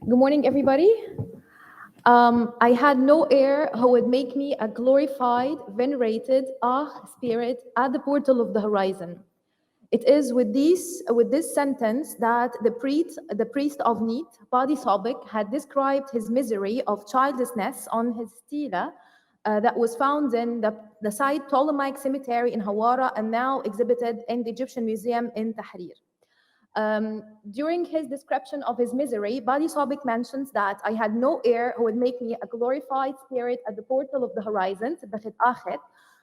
Good morning, everybody. I had no heir who would make me a glorified, venerated spirit at the portal of the horizon. It is with this sentence that the priest of Neat, Padisobek, had described his misery of childlessness on his stela that was found in the site Ptolemaic cemetery in Hawara and now exhibited in the Egyptian Museum in Tahrir. During his description of his misery, Padisobek mentions that I had no heir who would make me a glorified spirit at the portal of the horizon, sbgt Achet,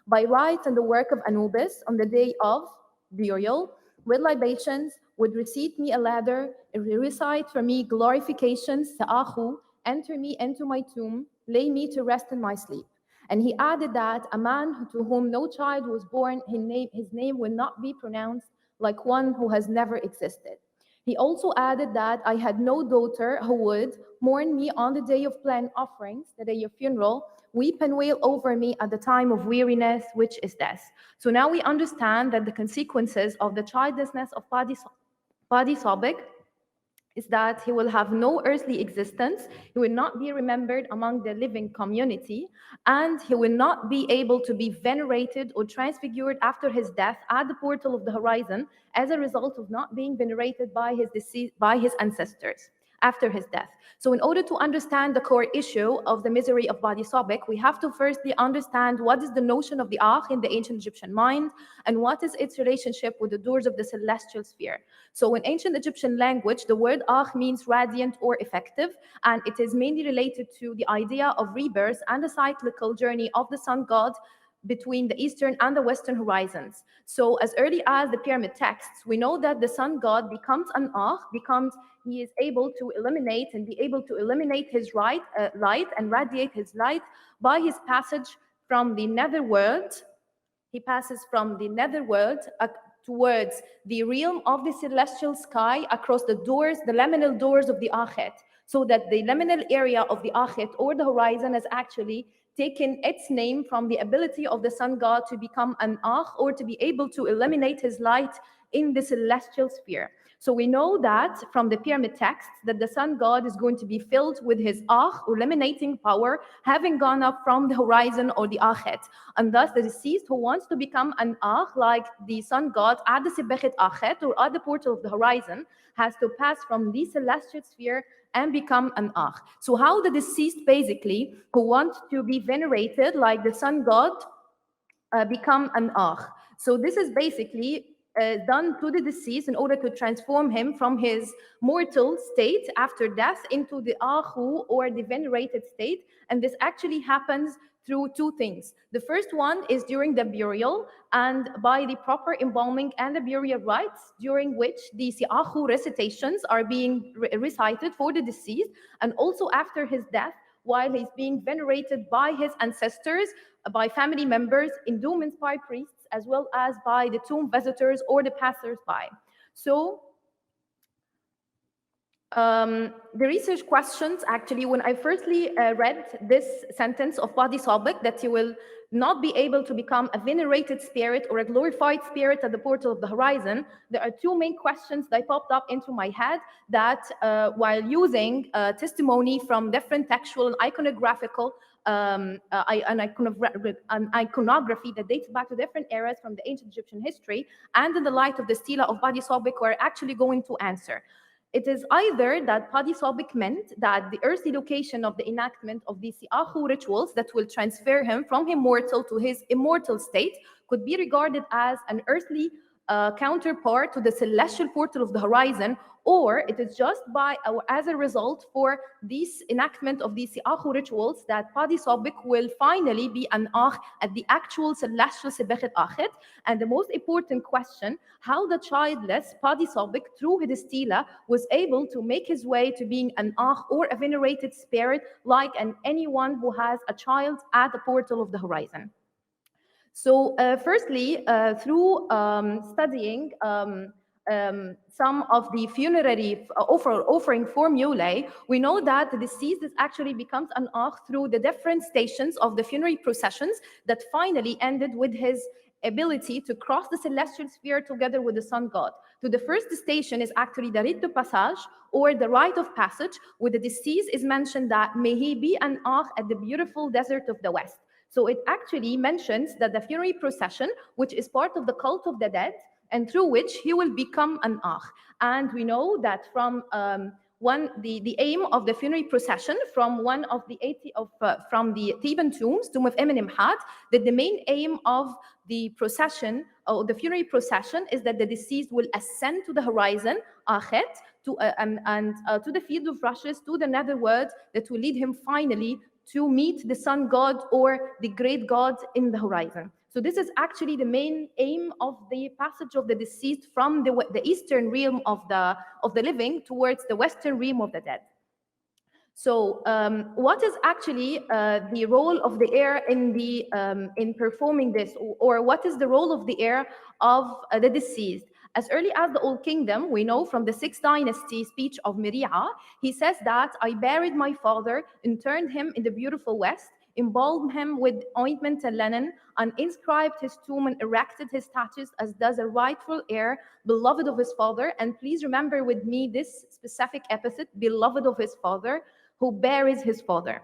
by rites and the work of Anubis on the day of burial, with libations, would receipt me a ladder, recite for me glorifications, ta'ahu, enter me into my tomb, lay me to rest in my sleep. And he added that a man to whom no child was born, his name will not be pronounced like one who has never existed. He also added that I had no daughter who would mourn me on the day of plant offerings, the day of funeral, weep and wail over me at the time of weariness, which is death. So now we understand that the consequences of the childlessness of Padisobek is that he will have no earthly existence, he will not be remembered among the living community, and he will not be able to be venerated or transfigured after his death at the portal of the horizon as a result of not being venerated by his ancestors after his death. So in order to understand the core issue of the misery of Padisobek, we have to firstly understand what is the notion of the Akh in the ancient Egyptian mind and what is its relationship with the doors of the celestial sphere. So in ancient Egyptian language, the word Akh means radiant or effective, and it is mainly related to the idea of rebirth and the cyclical journey of the sun god between the eastern and the western horizons. So as early as the pyramid texts, we know that the sun god becomes an Akh, he is able to eliminate his light and radiate his light by his passage from the netherworld. He passes from the netherworld towards the realm of the celestial sky across the doors, the liminal doors of the Akhet, so that the liminal area of the Akhet or the horizon has actually taken its name from the ability of the sun god to become an Akh or to be able to eliminate his light in the celestial sphere. So we know that from the pyramid texts that the sun god is going to be filled with his Akh, or eliminating power, having gone up from the horizon or the Akhet. And thus the deceased who wants to become an Akh, like the sun god at the sbgt Akhet or at the portal of the horizon, has to pass from the celestial sphere and become an Akh. So how the deceased basically who want to be venerated like the sun god become an Akh. So this is basically done to the deceased in order to transform him from his mortal state after death into the Akhu or the venerated state. And this actually happens through two things. The first one is during the burial and by the proper embalming and the burial rites, during which the Si'ahu recitations are being recited for the deceased, and also after his death, while he's being venerated by his ancestors, by family members, endowments by priests, as well as by the tomb visitors or the passers-by. So the research questions, actually, when I firstly read this sentence of Padisobek, that you will not be able to become a venerated spirit or a glorified spirit at the portal of the horizon, there are two main questions that popped up into my head that while using testimony from different textual and iconographical an iconography that dates back to different eras from the ancient Egyptian history, and in the light of the stela of Padisobek, we're actually going to answer. It is either that Padisobek meant that the earthly location of the enactment of the Si'ahu rituals that will transfer him from his mortal to his immortal state could be regarded as an earthly counterpart to the celestial portal of the horizon, or it is just as a result for this enactment of these Si'ahu rituals that Padisobek will finally be an Akh at the actual celestial sbgt Akhet. And the most important question, how the childless Padisobek through his stela was able to make his way to being an Akh or a venerated spirit like anyone who has a child at the portal of the horizon. So firstly, through studying some of the funerary offering formulae, we know that the deceased actually becomes an Akh through the different stations of the funerary processions that finally ended with his ability to cross the celestial sphere together with the sun god. So the first station is actually the rite de passage, or the rite of passage, where the deceased is mentioned that may he be an akh at the beautiful desert of the west. So it actually mentions that the funerary procession, which is part of the cult of the dead, and through which he will become an akh. And we know that from the aim of the funerary procession from one of the 80 of from the Theban tomb of Amenemhat, that the main aim of the procession or the funerary procession is that the deceased will ascend to the horizon, Akhet, to the field of rushes, to the netherworld, that will lead him finally to meet the sun god or the great god in the horizon. So this is actually the main aim of the passage of the deceased from the eastern realm of the living towards the western realm of the dead. So what is actually the role of the heir in performing this, or what is the role of the heir of the deceased? As early as the Old Kingdom, we know from the 6th dynasty speech of Miri'a, he says that I buried my father, interned him in the beautiful west, embalmed him with ointment and linen, and inscribed his tomb and erected his statues as does a rightful heir, beloved of his father. And please remember with me this specific epithet, beloved of his father, who buries his father.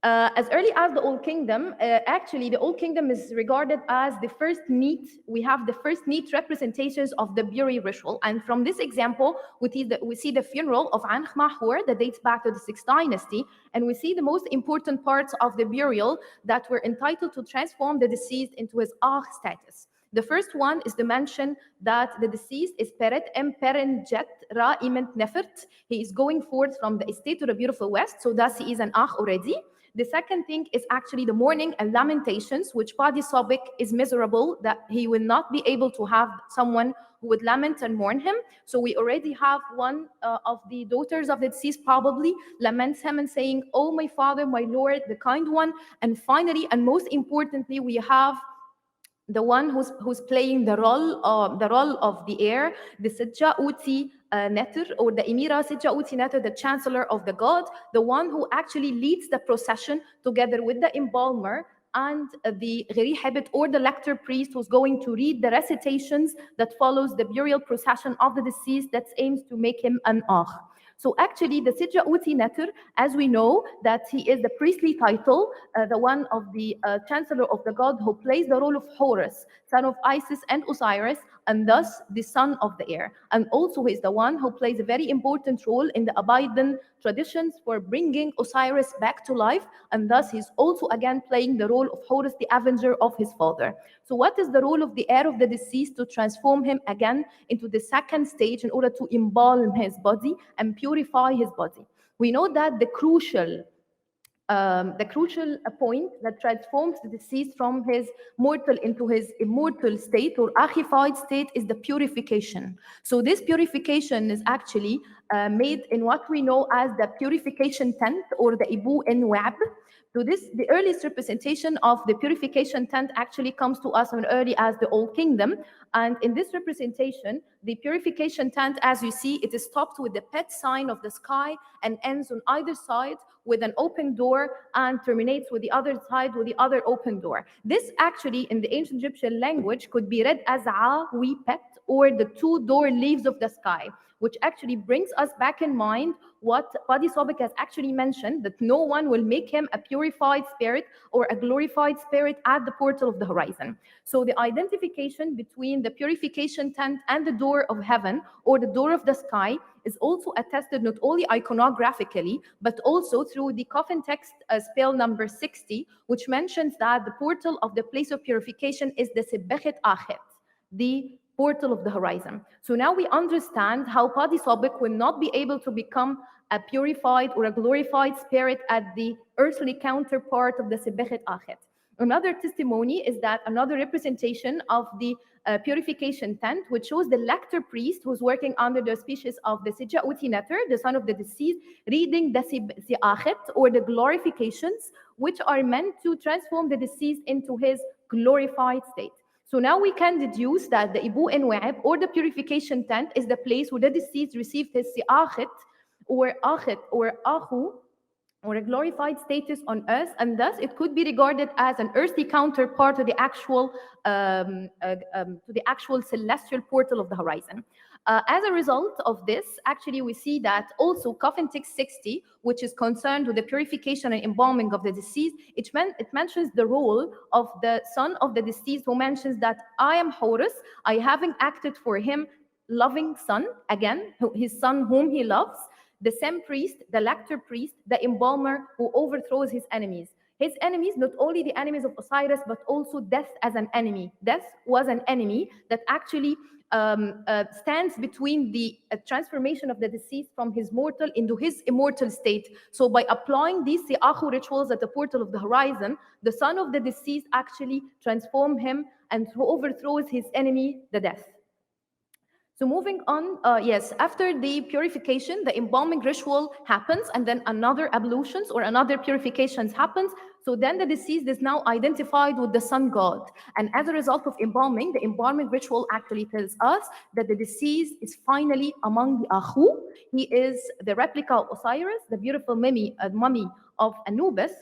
As early as the Old Kingdom, actually the Old Kingdom is regarded as the first neat, we have the first neat representations of the burial ritual. And from this example, we see the funeral of Ankh Mahur that dates back to the 6th dynasty, and we see the most important parts of the burial that were entitled to transform the deceased into his Akh status. The first one is to mention that the deceased is Peret Perenjet Ra'iment Nefert. He is going forth from the estate to the beautiful west, so thus he is an Akh already. The second thing is actually the mourning and lamentations, which Padisobek is miserable that he will not be able to have someone who would lament and mourn him. So we already have one of the daughters of the deceased probably laments him and saying, "Oh, my father, my lord, the kind one." And finally, and most importantly, we have the one who's playing the role of the heir, the sbxt Netter, or the Emira sbxt Netter, the chancellor of the god, the one who actually leads the procession together with the embalmer and the Gherihebet, or the lector priest, who's going to read the recitations that follows the burial procession of the deceased that aims to make him an akh. So actually, the sbxt Netter, as we know, that he is the priestly title, the one of the chancellor of the god who plays the role of Horus, son of Isis and Osiris, and thus the son of the heir. And also he is the one who plays a very important role in the Abidan traditions for bringing Osiris back to life, and thus he's also again playing the role of Horus, the avenger of his father. So what is the role of the heir of the deceased? To transform him again into the second stage in order to embalm his body and purify his body. We know that the crucial point that transforms the deceased from his mortal into his immortal state or akhified state is the purification. So this purification is actually made in what we know as the Purification Tent, or the Ibu Enwab. So the earliest representation of the Purification Tent actually comes to us as early as the Old Kingdom. And in this representation, the Purification Tent, as you see, it is topped with the pet sign of the sky and ends on either side with an open door and terminates with the other side with the other open door. This actually, in the ancient Egyptian language, could be read as Awi Pet, or the two door leaves of the sky, which actually brings us back in mind what Padisobek has actually mentioned, that no one will make him a purified spirit or a glorified spirit at the portal of the horizon. So the identification between the Purification Tent and the door of heaven, or the door of the sky, is also attested not only iconographically, but also through the coffin text spell number 60, which mentions that the portal of the place of purification is the sbgt Akhet, the portal of the horizon. So now we understand how Padisobek will not be able to become a purified or a glorified spirit at the earthly counterpart of the sbgt Akhet. Another testimony is that another representation of the Purification Tent, which shows the lector priest who's working under the auspices of the sbgt Netter, the son of the deceased, reading the Akhet, or the glorifications, which are meant to transform the deceased into his glorified state. So now we can deduce that the Ibu Enwab, or the Purification Tent, is the place where the deceased received his Akhet, or Akhet, or Akhu, or a glorified status on earth, and thus it could be regarded as an earthly counterpart to the actual celestial portal of the horizon. As a result of this, actually, we see that also Coffin Text 60, which is concerned with the purification and embalming of the deceased, it mentions the role of the son of the deceased, who mentions that I am Horus, I having acted for him, loving son, again, his son whom he loves, the Sem priest, the lector priest, the embalmer who overthrows his enemies. His enemies, not only the enemies of Osiris, but also death as an enemy. Death was an enemy that actually stands between the transformation of the deceased from his mortal into his immortal state. So by applying these si'akhu rituals at the portal of the horizon, the son of the deceased actually transforms him and overthrows his enemy, the death. So moving on, yes, after the purification, the embalming ritual happens, and then another ablutions or another purifications happens. So then the deceased is now identified with the sun god. And as a result of embalming, the embalming ritual actually tells us that the deceased is finally among the Akhu. He is the replica of Osiris, the beautiful mummy of Anubis.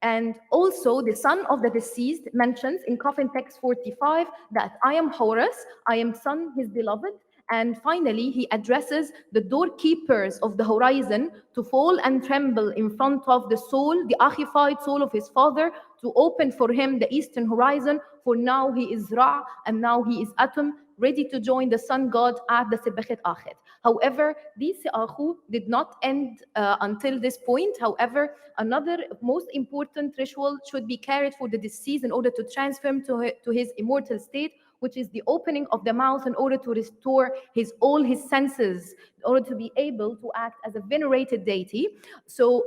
And also the son of the deceased mentions in Coffin Text 45 that I am Horus, I am son, his beloved. And finally, he addresses the doorkeepers of the horizon to fall and tremble in front of the soul, the Akhified soul of his father, to open for him the eastern horizon, for now he is Ra, and now he is Atum, ready to join the sun god at the sbxt Akhet. However, these Si'akhu did not end until this point. However, another most important ritual should be carried for the deceased in order to transfer him to his immortal state, which is the opening of the mouth in order to restore all his senses, in order to be able to act as a venerated deity. So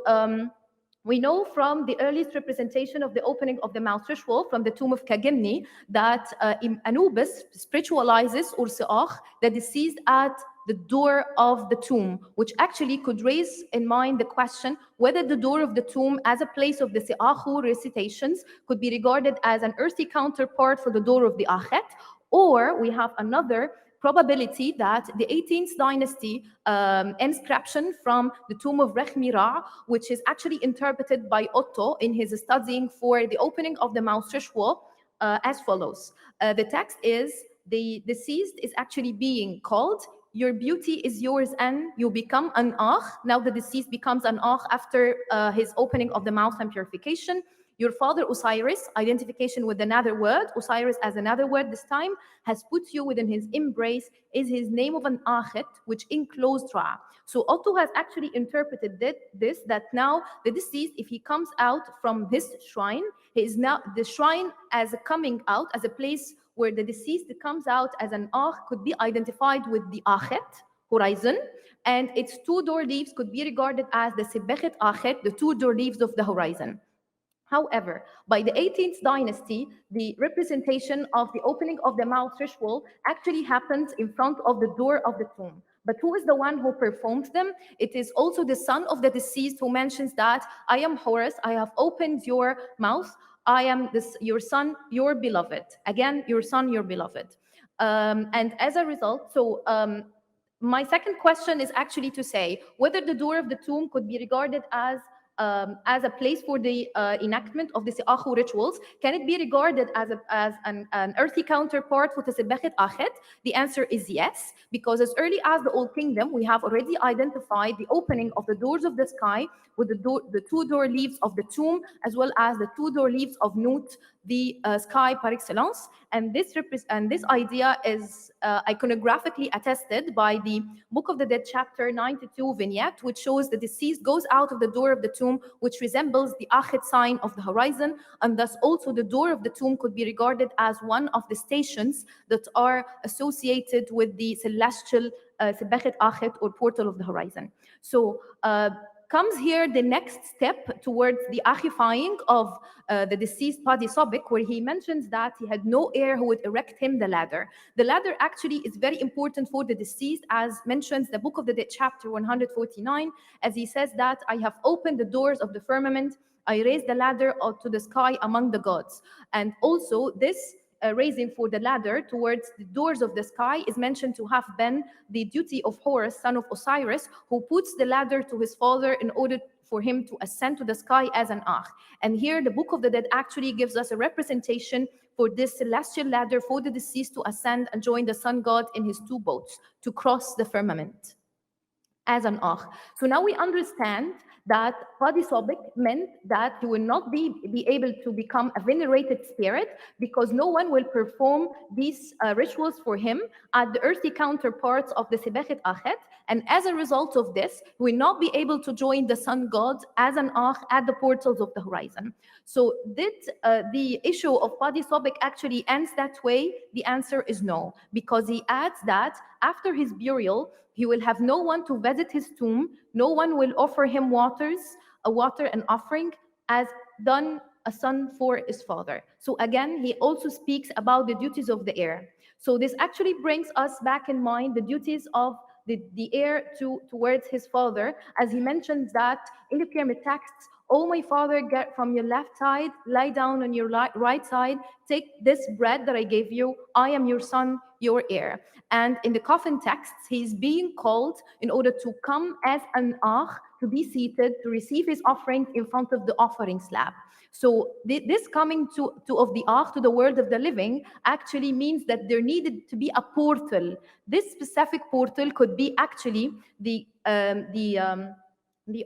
we know from the earliest representation of the opening of the mouth ritual from the tomb of Kaginni that Anubis spiritualizes or Si'akh, the deceased, at the door of the tomb, which actually could raise in mind the question whether the door of the tomb as a place of the Si'akhu recitations could be regarded as an earthly counterpart for the door of the Akhet, or we have another probability that the 18th dynasty inscription from the tomb of Rechmira, which is actually interpreted by Otto in his studying for the opening of the mouth ritual, as follows. The text is, the deceased is actually being called, your beauty is yours and you become an Akh. Now the deceased becomes an Akh after his opening of the mouth and purification. Your father Osiris, identification with the netherworld, Osiris as a netherworld this time, has put you within his embrace, is his name of an Akhet, which enclosed Ra. So Otto has actually interpreted this, that now the deceased, if he comes out from his shrine, he is now the shrine as a coming out, as a place where the deceased comes out as an Akh, could be identified with the Akhet, horizon, and its two door leaves could be regarded as the sbgt Akhet, the two door leaves of the horizon. However, by the 18th dynasty, the representation of the opening of the mouth ritual actually happens in front of the door of the tomb. But who is the one who performs them? It is also the son of the deceased who mentions that I am Horus, I have opened your mouth, I am your son, your beloved. Again, your son, your beloved. And as a result, my second question is actually to say whether the door of the tomb could be regarded as a place for the enactment of the Si'akhu rituals. Can it be regarded as an earthly counterpart for the sbgt Akhet? The answer is yes, because as early as the Old Kingdom, we have already identified the opening of the doors of the sky with the two door leaves of the tomb, as well as the two door leaves of Nut, the sky par excellence. And this idea is iconographically attested by the Book of the Dead chapter 92 vignette, which shows the deceased goes out of the door of the tomb, which resembles the Akhet sign of the horizon, and thus also the door of the tomb could be regarded as one of the stations that are associated with the celestial sbgt Akhet, or portal of the horizon. So comes here the next step towards the Akhifying of the deceased Padisobek, where he mentions that he had no heir who would erect him the ladder. The ladder actually is very important for the deceased, as mentions the Book of the Dead chapter 149, as he says that I have opened the doors of the firmament, I raised the ladder to the sky among the gods. And also this raising for the ladder towards the doors of the sky is mentioned to have been the duty of Horus, son of Osiris, who puts the ladder to his father in order for him to ascend to the sky as an Akh. And here the Book of the Dead actually gives us a representation for this celestial ladder for the deceased to ascend and join the sun god in his two boats to cross the firmament as an Akh. So now we understand that Padisobek meant that he will not be able to become a venerated spirit because no one will perform these rituals for him at the earthly counterparts of the sbxt Akhet. And as a result of this, he will not be able to join the sun god as an Akh at the portals of the horizon. So did the issue of Padisobek actually ends that way? The answer is no, because he adds that after his burial, he will have no one to visit his tomb, no one will offer him water and offering, as done a son for his father. So again, he also speaks about the duties of the heir. So this actually brings us back in mind the duties of the heir towards his father, as he mentions that in the pyramid texts, "Oh, my father, get from your left side, lie down on your right side, take this bread that I gave you, I am your son, your heir." And in the coffin texts, he's being called in order to come as an Akh, to be seated, to receive his offering in front of the offering slab. So this coming of the Akh to the world of the living actually means that there needed to be a portal. This specific portal could be actually the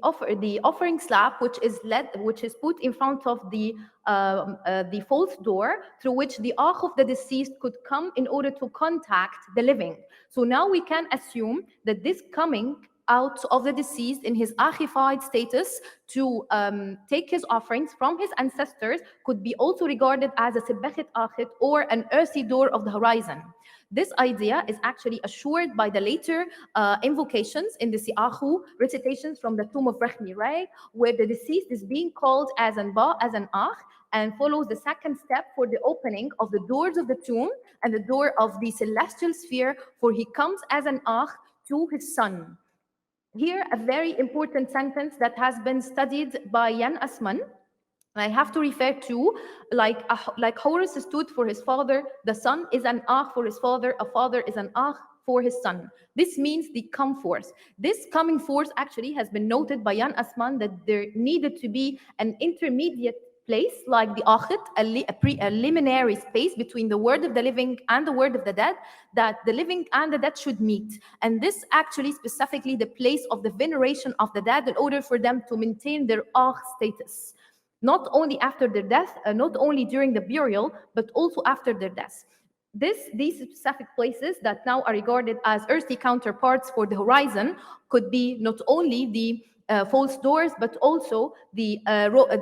offering slab, which is put in front of the fourth door through which the Akh of the deceased could come in order to contact the living. So now we can assume that this coming out of the deceased in his Akhified status to take his offerings from his ancestors could be also regarded as a sbgt Akhit or an earthy door of the horizon. This idea is actually assured by the later invocations in the Si'ahu recitations from the tomb of Rechmi, right? Where the deceased is being called as an Akh, and follows the second step for the opening of the doors of the tomb and the door of the celestial sphere, for he comes as an Akh to his son. Here, a very important sentence that has been studied by Jan Assmann. I have to refer to, like Horus stood for his father, the son is an Akh for his father, a father is an Akh for his son. This means the come forth. This coming forth actually has been noted by Jan Assmann that there needed to be an intermediate place like the Akhit, a preliminary space between the world of the living and the world of the dead, that the living and the dead should meet. And this actually specifically the place of the veneration of the dead in order for them to maintain their Akh status. Not only after their death, not only during the burial, but also after their death. These specific places that now are regarded as earthly counterparts for the horizon could be not only the false doors, but also the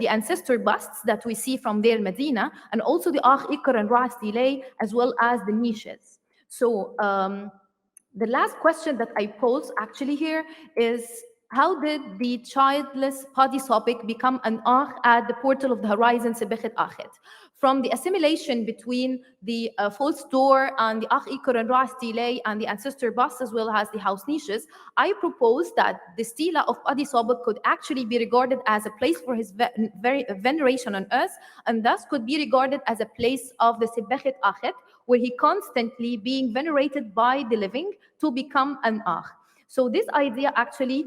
ancestor busts that we see from their Medina, and also the Akh Ikr and Ras Delay, as well as the niches. So the last question that I pose actually here is, how did the childless Padisobek become an Akh at the portal of the horizon, sbgt Akhet? From the assimilation between the false door and the Akh Ikr and Ras delay and the ancestor bus, as well as the house niches, I propose that the stela of Padisobek could actually be regarded as a place for his veneration on earth, and thus could be regarded as a place of the sbgt Akhet, where he constantly being venerated by the living to become an Akh. So this idea actually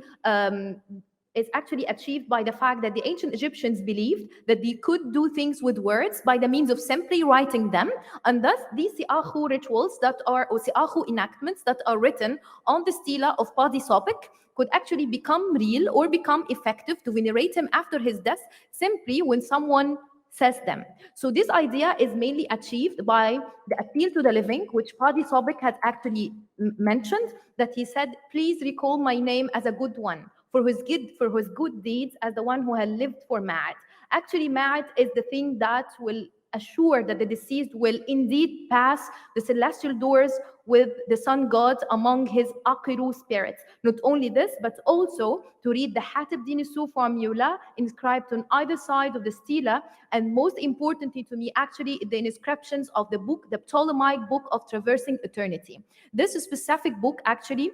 is actually achieved by the fact that the ancient Egyptians believed that they could do things with words by the means of simply writing them, and thus these Si'ahu rituals that are, or Si'ahu enactments that are written on the stela of Padisobek could actually become real or become effective to venerate him after his death simply when someone says them. So this idea is mainly achieved by the appeal to the living, which Padisobek has actually mentioned, that he said, "Please recall my name as a good one, for his good deeds, as the one who had lived for Ma'at." Actually, Ma'at is the thing that will assure that the deceased will indeed pass the celestial doors with the sun god among his Aqiru spirits. Not only this, but also to read the Hatib Dinisu formula inscribed on either side of the stela, and most importantly to me, actually, the inscriptions of the book, the Ptolemaic book of Traversing Eternity. This specific book actually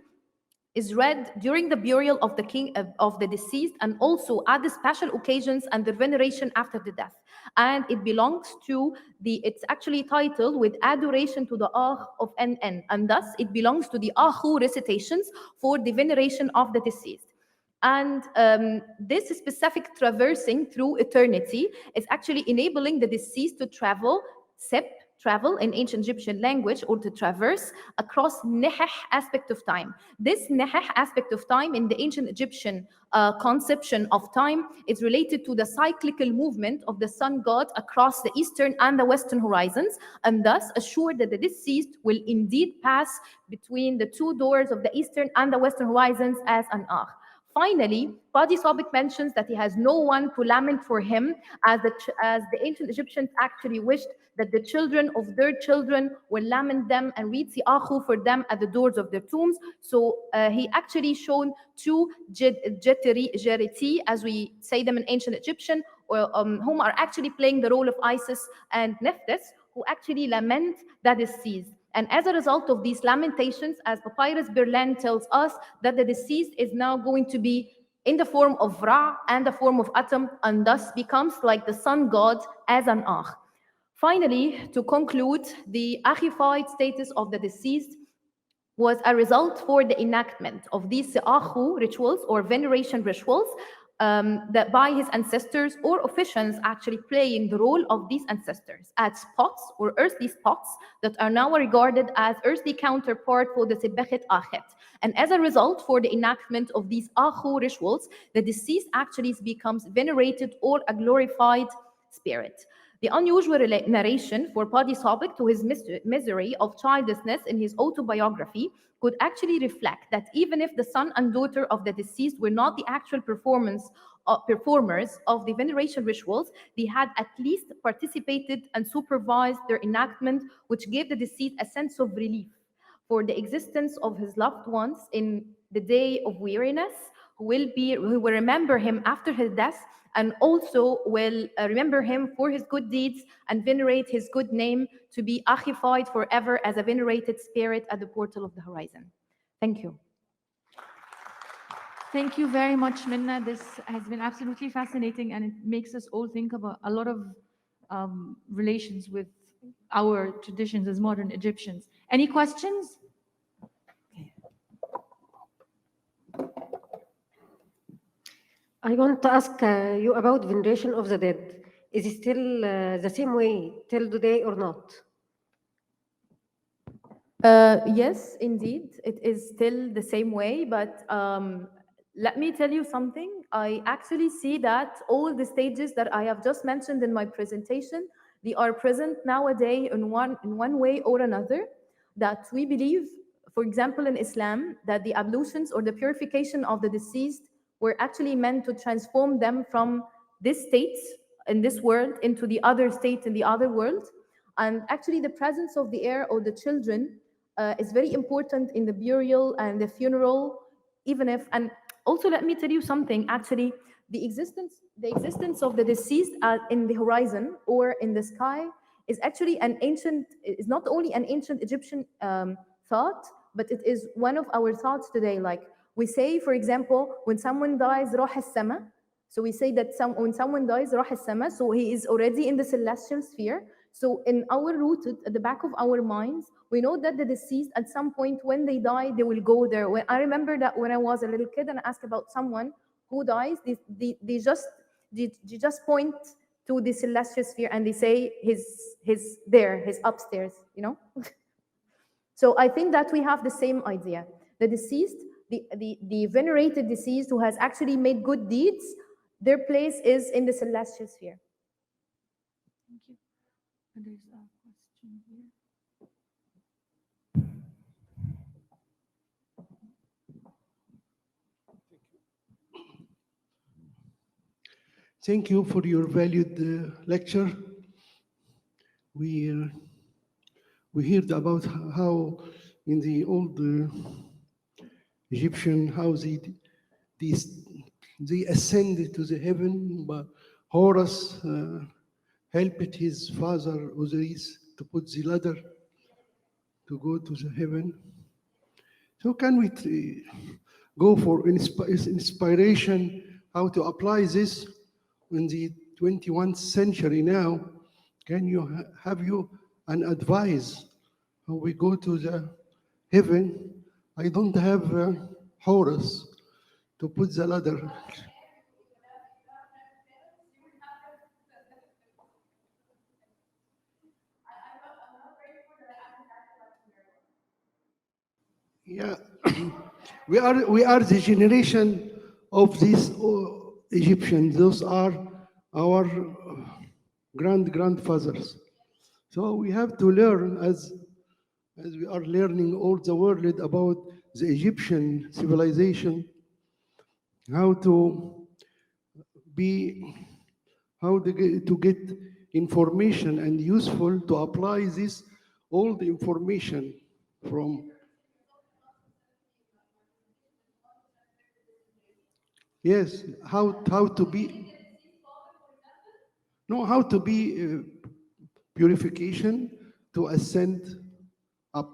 is read during the burial of the king of the deceased, and also at the special occasions and the veneration after the death. And it belongs to it's actually titled with adoration to the Ah of NN, and thus it belongs to the Ahu recitations for the veneration of the deceased. And this specific traversing through eternity is actually enabling the deceased to travel, travel in ancient Egyptian language, or to traverse across neheh aspect of time. This neheh aspect of time in the ancient Egyptian conception of time is related to the cyclical movement of the sun god across the eastern and the western horizons, and thus assured that the deceased will indeed pass between the two doors of the eastern and the western horizons as an Akh. Finally, Padisobek mentions that he has no one to lament for him, as the ancient Egyptians actually wished that the children of their children will lament them and read Si'ahu for them at the doors of their tombs. So he actually shown two Jeriti, as we say them in ancient Egyptian, whom are actually playing the role of Isis and Nephthys, who actually lament the deceased. And as a result of these lamentations, as Papyrus Berlin tells us, that the deceased is now going to be in the form of Ra and the form of Atom, and thus becomes like the sun god as an Akh. Finally, to conclude, the Akhified status of the deceased was a result for the enactment of these Si'ahu rituals or veneration rituals, that by his ancestors or officiants actually playing the role of these ancestors as spots or earthly spots that are now regarded as earthly counterpart for the sbxt Akhet. And as a result, for the enactment of these Ahu rituals, the deceased actually becomes venerated or a glorified spirit. The unusual narration for Padisobek to his misery of childlessness in his autobiography could actually reflect that even if the son and daughter of the deceased were not the actual performers of the veneration rituals, they had at least participated and supervised their enactment, which gave the deceased a sense of relief for the existence of his loved ones in the day of weariness, who will remember him after his death, and also will remember him for his good deeds and venerate his good name to be archified forever as a venerated spirit at the portal of the horizon. Thank you. Thank you very much, Mennah. This has been absolutely fascinating, and it makes us all think about a lot of relations with our traditions as modern Egyptians. Any questions? I want to ask you about veneration of the dead. Is it still the same way till today or not? Yes, indeed, it is still the same way, but let me tell you something. I actually see that all the stages that I have just mentioned in my presentation, they are present nowadays in one way or another, that we believe, for example, in Islam, that the ablutions or the purification of the deceased were actually meant to transform them from this state in this world into the other state in the other world. And actually, the presence of the heir or the children is very important in the burial and the funeral, even if, and also let me tell you something, actually, the existence of the deceased in the horizon or in the sky is actually is not only an ancient Egyptian thought, but it is one of our thoughts today. Like we say, for example, when someone dies, روح السما. So we say that when someone dies, روح السما, so he is already in the celestial sphere. So in our rooted, at the back of our minds, we know that the deceased at some point when they die, they will go there. I remember that when I was a little kid and I asked about someone who dies, they just point to the celestial sphere and they say his there, his upstairs, you know? So I think that we have the same idea. The deceased, the venerated deceased who has actually made good deeds, their place is in the celestial sphere. Thank you. And there's a question here. Thank you for your valued lecture. We heard about how in the old Egyptian, how they ascended to the heaven, but Horus helped his father Osiris to put the ladder to go to the heaven. So can we go for inspiration how to apply this in the 21st century now? Can you have you an advice how we go to the heaven? I don't have Horus to put the ladder. Yeah, we are the generation of these Egyptians. Those are our grandfathers. So we have to learn as we are learning all the world about the Egyptian civilization, how to be, to get information and useful to apply this old information from. Yes, how to be, no, how to be purification to ascend up.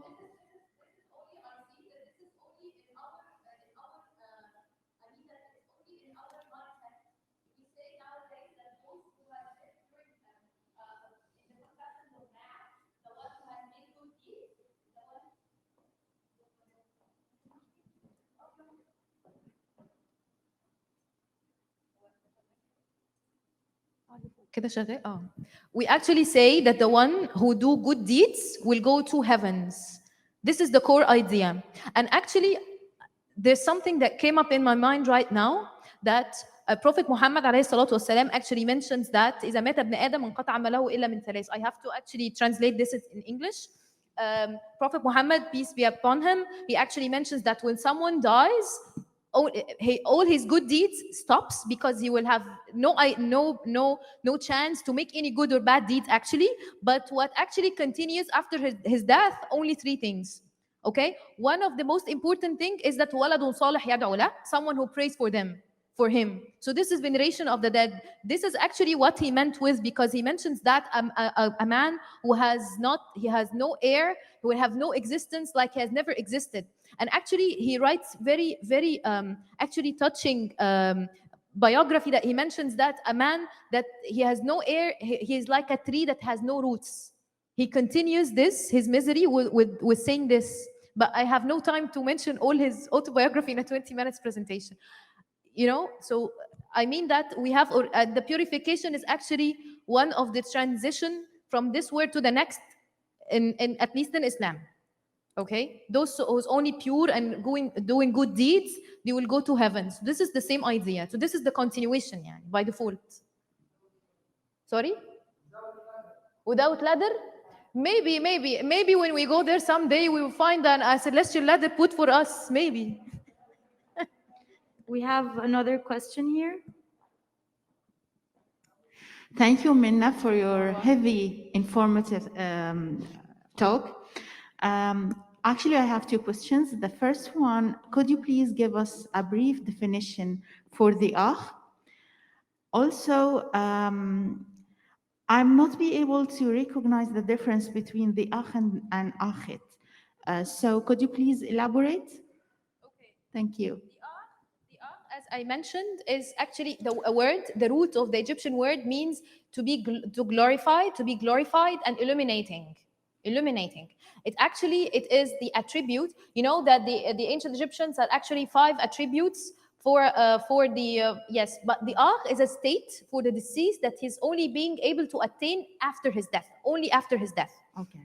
كده شغال we actually say that the one who do good deeds will go to heavens. This is the core idea. And actually there's something that came up in my mind right now, that Prophet Muhammad عليه الصلاة والسلام actually mentions that إذا مات ابن آدم انقطع عمله إلا من ثلاث. I have to actually translate this in English. Prophet Muhammad, peace be upon him, he actually mentions that when someone dies, all his good deeds stops, because he will have no chance to make any good or bad deeds actually. But what actually continues after his death, only three things. Okay, one of the most important thing is that waladun salih yad'u lah, someone who prays for him. So this is veneration of the dead. This is actually what he meant with, because he mentions that a man who has no heir, who will have no existence, like he has never existed. And actually he writes very actually touching biography, that he mentions that a man that he has no heir, he is like a tree that has no roots. He continues his misery with saying this, but I have no time to mention all his autobiography in a 20 minutes presentation. So I mean that we have the purification is actually one of the transition from this word to the next, in at least in Islam. Okay, those who's only pure and doing good deeds, they will go to heaven. So this is the same idea. So this is the continuation, yeah, by default. Sorry, without ladder. Maybe when we go there someday, we will find a celestial ladder put for us. Maybe. We have another question here. Thank you, Mennah, for your heavy, informative talk. Actually, I have two questions. The first one, could you please give us a brief definition for the akh? Also, I'm not be able to recognize the difference between the akh and akhit. So could you please elaborate? Okay. Thank you. The akh, as I mentioned, is actually the word. The root of the Egyptian word means to glorify, and illuminating. It is the attribute. You know that the ancient Egyptians had actually 5 attributes for the yes, but the akh is a state for the deceased that he's only being able to attain after his death, only after his death.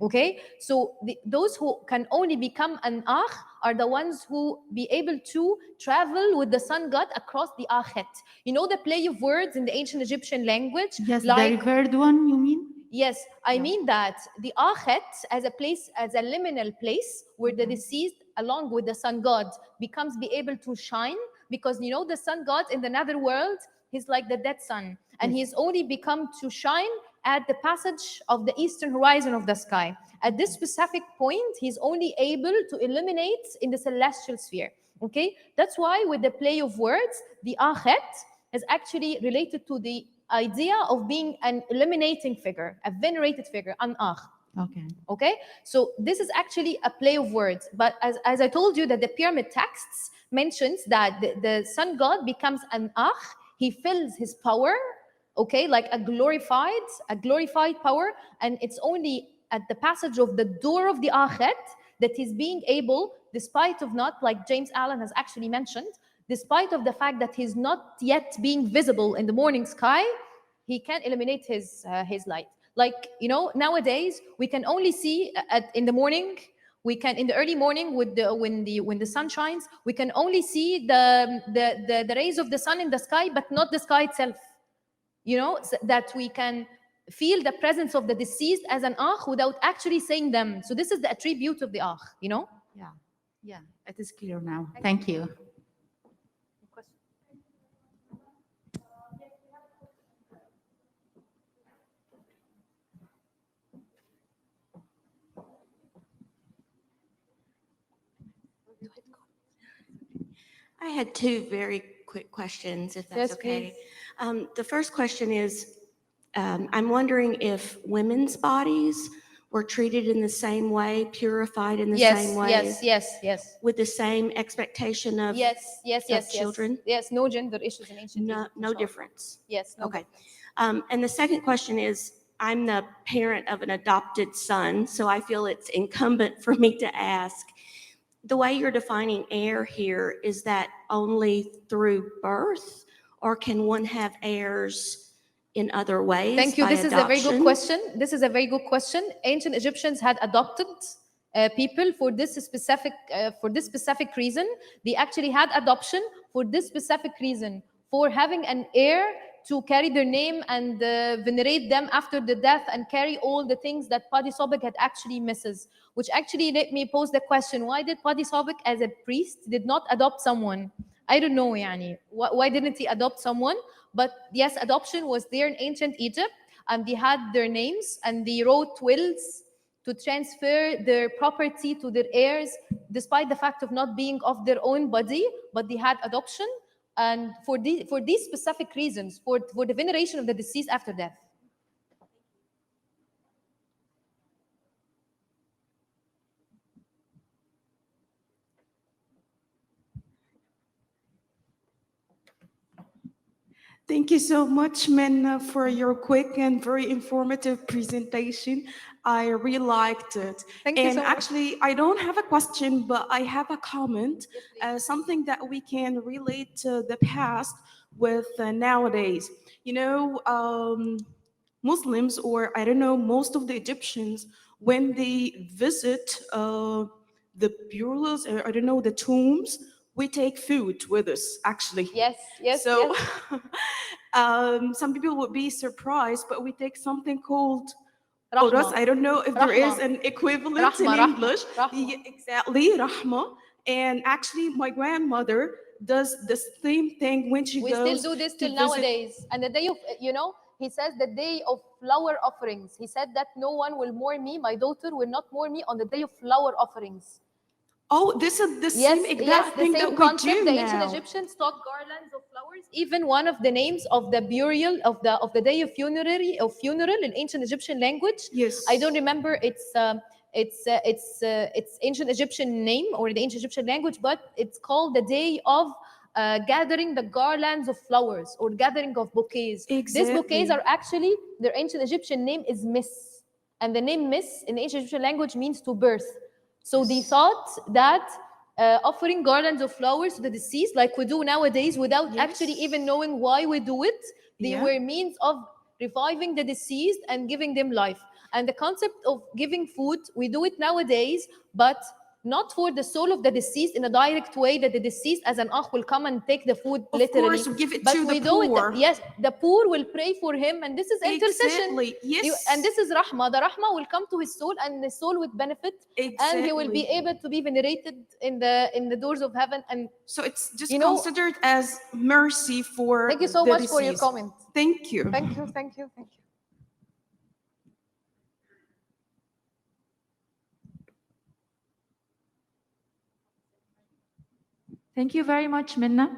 Okay, so those who can only become an akh are the ones who be able to travel with the sun god across the akhet. You know the play of words in the ancient Egyptian language. Yes, like, the revered one, you mean? Yes, I mean that the akhet as a place, as a liminal place where the deceased, along with the sun god, be able to shine, because you know the sun god in the netherworld, he's like the dead sun, and he's only become to shine at the passage of the eastern horizon of the sky. At this specific point, he's only able to illuminate in the celestial sphere. Okay, that's why with the play of words, the akhet is actually related to the idea of being an illuminating figure, a venerated figure, an akh. Okay. Okay, so this is actually a play of words, but as I told you, that the pyramid texts mentions that the sun god becomes an akh, he fills his power, okay, like a glorified power, and it's only at the passage of the door of the akhet that he's being able, despite of not, like James Allen has actually mentioned, despite of the fact that he's not yet being visible in the morning sky, he can illuminate his light. Like, you know, nowadays we can only see in the morning, we can in the early morning with when the sun shines, we can only see the rays of the sun in the sky, but not the sky itself. You know, so that we can feel the presence of the deceased as an akh without actually saying them. So this is the attribute of the akh, you know. Yeah, it is clear now. Thank you. I had two very quick questions, if that's Yes, okay. please. The first question is, I'm wondering if women's bodies were treated in the same way, purified in the same way, Yes. with the same expectation of Yes. children? Yes, no gender issues in ancient No, Egypt, no inshallah. difference. Yes, no Okay. difference. And the second question is, I'm the parent of an adopted son, so I feel it's incumbent for me to ask, the way you're defining heir here, is that only through birth, or can one have heirs in other ways? Thank you. by This is a very good adoption? question. This is a very good question. Ancient Egyptians had adopted people for this specific reason. They actually had adoption for this specific reason, for having an heir to carry their name and venerate them after the death and carry all the things that Padisobek had actually misses. Which actually let me pose the question: why did Padisobek, as a priest, did not adopt someone? I don't know, yani. Why didn't he adopt someone? But yes, adoption was there in ancient Egypt, and they had their names, and they wrote wills to transfer their property to their heirs, despite the fact of not being of their own body, but they had adoption, and for these specific reasons, for the veneration of the deceased after death. Thank you so much, Mennah, for your quick and very informative presentation. I really liked it. Thank you And so much. actually, I don't have a question, but I have a comment, something that we can relate to the past with nowadays. You know, Muslims, or I don't know, most of the Egyptians, when they visit the burials, or I don't know, the tombs, we take food with us, actually. Yes. So some people would be surprised, but we take something called oras. Rahma. I don't know if there is Rahma. an equivalent in Rahma. English. Rahma. Yeah, exactly, rahma. And actually, my grandmother does the same thing when she We still goes do this to till visit. nowadays. And the day of, you know, he says the day of flower offerings. He said that no one will mourn me, my daughter will not mourn me on the day of flower offerings. Oh, this is the Yes, same exact the thing same that we concept. do The ancient now. Egyptians taught garlands of flowers. Even one of the names of the burial of the day of funeral in ancient Egyptian language. Yes. I don't remember its ancient Egyptian name or the ancient Egyptian language, but it's called the day of gathering the garlands of flowers or gathering of bouquets. These bouquets Exactly. are actually, their ancient Egyptian name is Miss, and the name Miss in the ancient Egyptian language means to birth. So they thought that offering garlands of flowers to the deceased, like we do nowadays, without actually even knowing why we do it, they Yeah. were means of reviving the deceased and giving them life. And the concept of giving food, we do it nowadays, but not for the soul of the deceased in a direct way, that the deceased as an akh will come and take the food Of literally. course, we give it But to we the do poor. it, yes, the poor will pray for him, and this is intercession. Exactly. Yes. And this is rahma. The rahma will come to his soul, and the soul will benefit, and he will be Exactly. able to be venerated in the doors of heaven. And So it's just You know- considered as mercy for thank you so the much for your deceased. comment. Thank you. Thank you. Thank you very much, Mennah.